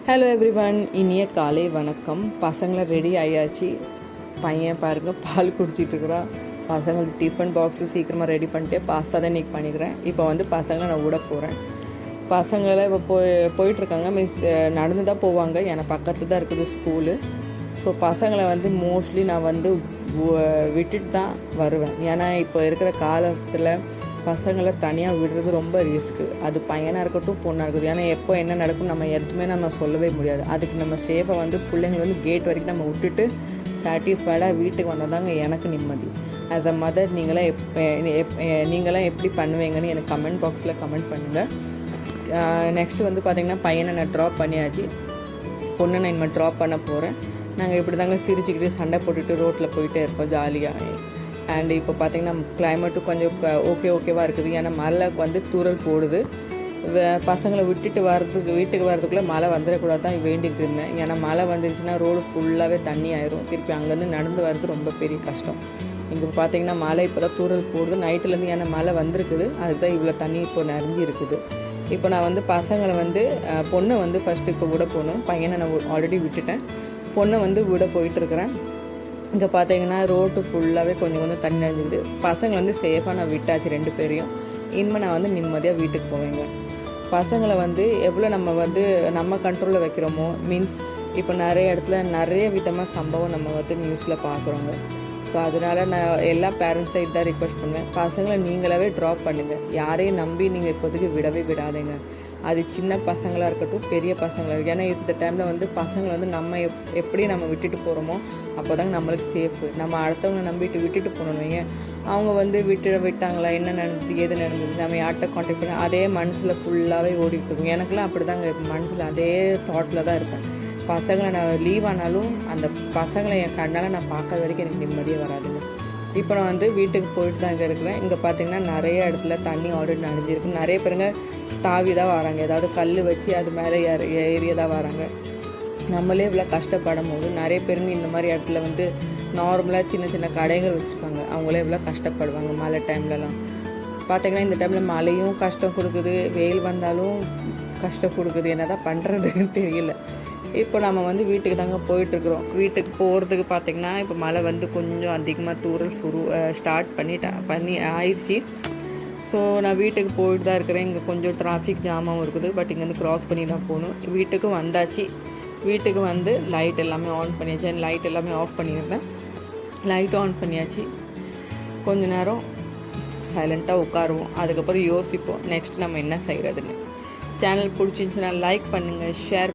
Hello everyone, இனிய காலை வணக்கம். பசங்களை ரெடி ஆயாச்சு. பையன் பாருங்கள் பால் குடிச்சிட்ருக்குறான். பசங்களுக்கு டிஃபன் பாக்ஸு சீக்கிரமாக ரெடி பண்ணிட்டு பாஸ்தா தான் இன்றைக்கி பண்ணிக்கிறேன். இப்போ வந்து பசங்களை நான் விட போகிறேன். பசங்களை இப்போ போயிட்டுருக்காங்க. நடந்து தான் போவாங்க, ஏன்னா பக்கத்தில் தான் இருக்குது ஸ்கூலு. ஸோ பசங்களை வந்து மோஸ்ட்லி நான் வந்து விட்டுட்டு தான் வருவேன். ஏன்னா இப்போ இருக்கிற காலத்தில் பசங்களை தனியாக விடுறது ரொம்ப ரிஸ்க்கு. அது பையனாக இருக்கட்டும் பொண்ணாக இருக்கட்டும். ஏன்னா எப்போ என்ன நடக்கும் நம்ம எதுவுமே நம்ம சொல்லவே முடியாது. அதுக்கு நம்ம சேஃபாக வந்து பிள்ளைங்களை வந்து கேட் வரைக்கும் நம்ம விட்டுட்டு சாட்டிஸ்ஃபைடாக வீட்டுக்கு வந்தால் தாங்க எனக்கு நிம்மதி. ஆஸ் அ மதர் நீங்களாம் எப்படி பண்ணுவீங்கன்னு எனக்கு கமெண்ட் பாக்ஸில் கமெண்ட் பண்ணுங்கள். நெக்ஸ்ட்டு வந்து பார்த்திங்கன்னா பையனை நான் ட்ராப் பண்ணியாச்சு. பொண்ணை நான் இனிமேல் ட்ராப் பண்ண போகிறேன். நாங்கள் இப்படி தாங்க சிரிச்சுக்கிட்டு சண்டை போட்டுட்டு ரோட்டில் போயிட்டே இருப்போம் ஜாலியாக. அண்ட் இப்போ பார்த்திங்கன்னா கிளைமேட்டும் கொஞ்சம் ஓகேவாக இருக்குது. ஏன்னா மழை வந்து தூறல் போடுது. பசங்களை விட்டுட்டு வீட்டுக்கு வர்றதுக்குள்ளே மழை வந்துடக்கூடாது தான் வேண்டிகிட்டு இருந்தேன். ஏன்னா மழை வந்துருச்சுன்னா ரோடு ஃபுல்லாகவே தண்ணி ஆயிரும். திருப்பி அங்கேருந்து நடந்து வர்றது ரொம்ப பெரிய கஷ்டம். இங்கே பார்த்திங்கன்னா மழை இப்போ தான் தூறல் போடுது. நைட்டுலேருந்து ஏன்னா மழை வந்திருக்குது, அதுதான் இவ்வளோ தண்ணி இப்போ நிறைஞ்சி இருக்குது. இப்போ நான் வந்து பசங்களை வந்து பொண்ணை வந்து ஃபஸ்ட்டு இப்போ விட போகணும். பையனை நான் ஆல்ரெடி விட்டுட்டேன். பொண்ணை வந்து விட போயிட்டுருக்கிறேன். இங்கே பார்த்தீங்கன்னா ரோட்டு ஃபுல்லாகவே கொஞ்சம் தண்ணி நிறைஞ்சிக்குது. பசங்களை வந்து சேஃபாக நான் விட்டாச்சு 2 பேரையும். இனிமேல் நான் வந்து நிம்மதியாக வீட்டுக்கு போவேங்க. பசங்களை வந்து எவ்வளோ நம்ம கண்ட்ரோலில் வைக்கிறோமோ, மீன்ஸ் இப்போ நிறைய இடத்துல நிறைய விதமாக சம்பவம் நம்ம வந்து நியூஸில் பார்க்குறோங்க. ஸோ அதனால் நான் எல்லா பேரண்ட்ஸை இதான் ரிக்வெஸ்ட் பண்ணுவேன். பசங்களை நீங்களாவே ட்ராப் பண்ணுங்கள். யாரையும் நம்பி நீங்கள் இப்போதைக்கு விடாதீங்க. அது சின்ன பசங்களாக இருக்கட்டும், பெரிய பசங்களாக இருக்கும். ஏன்னா இந்த டைமில் வந்து பசங்களை வந்து நம்ம எப்படி நம்ம விட்டுட்டு போகிறோமோ அப்போ தாங்க நம்மளுக்கு சேஃபு. நம்ம அடுத்தவங்க நம்பிட்டு விட்டுட்டு போகணுங்க. அவங்க வந்து விட்டாங்களா, என்ன நடந்தது, ஏது நடந்தது, நம்ம யார்கிட்ட கான்டாக்ட் பண்ண அதே மனசில் ஃபுல்லாகவே ஓடிட்டு இருக்கும். எனக்குலாம் அப்படி தாங்க மனசில் அதே தாட்டில் தான் இருப்பேன். பசங்களை நான் லீவ் ஆனாலும் அந்த பசங்களை என் கண்ணால் நான் பார்க்காத வரைக்கும் எனக்கு நிம்மதியாக வராதுங்க. இப்போ நான் வந்து வீட்டுக்கு போயிட்டு தான் இங்கே இருக்கிறேன். இங்கே பார்த்திங்கன்னா நிறைய இடத்துல தண்ணி ஆல்ரெடி நனைஞ்சிருக்கு. நிறைய பேருங்க தாவி தான் வராங்க, ஏதாவது கல் வச்சு அது மேலே ஏறிய தான் வராங்க. நம்மளே இவ்வளோ கஷ்டப்படும் போது நிறைய பேருங்க இந்த மாதிரி இடத்துல வந்து நார்மலாக சின்ன கடைகள் வச்சுருக்காங்க. அவங்களே இவ்வளோ கஷ்டப்படுவாங்க மழை டைம்லலாம். பார்த்திங்கன்னா இந்த டைமில் மழையும் கஷ்டம் கொடுக்குது, வெயில் வந்தாலும் கஷ்டம் கொடுக்குது. என்ன தான் பண்ணுறதுன்னு தெரியல. இப்போ நம்ம வந்து வீட்டுக்கு தாங்க போயிட்டுருக்குறோம். வீட்டுக்கு போகிறதுக்கு பார்த்திங்கன்னா இப்போ மழை வந்து கொஞ்சம் அதிகமாக தூறல் ஸ்டார்ட் பண்ணி ஆயிடுச்சு. ஸோ நான் வீட்டுக்கு போயிட்டு தான் இருக்கிறேன். இங்கே கொஞ்சம் டிராஃபிக் ஜாமாகவும் இருக்குது. பட் இங்கேருந்து க்ராஸ் பண்ணி தான் போகணும். வீட்டுக்கும் வந்தாச்சு. வீட்டுக்கு வந்து லைட் எல்லாமே ஆன் பண்ணியாச்சு. லைட் எல்லாமே ஆஃப் பண்ணியிருந்தேன். லைட்டும் ஆன் பண்ணியாச்சு. கொஞ்சம் நேரம் சைலண்ட்டாக உட்காருவோம். அதுக்கப்புறம் யோசிப்போம் நெக்ஸ்ட் நம்ம என்ன செய்கிறதுன்னு. சேனல் பிடிச்சிருந்துச்சுன்னா லைக் பண்ணுங்கள், ஷேர்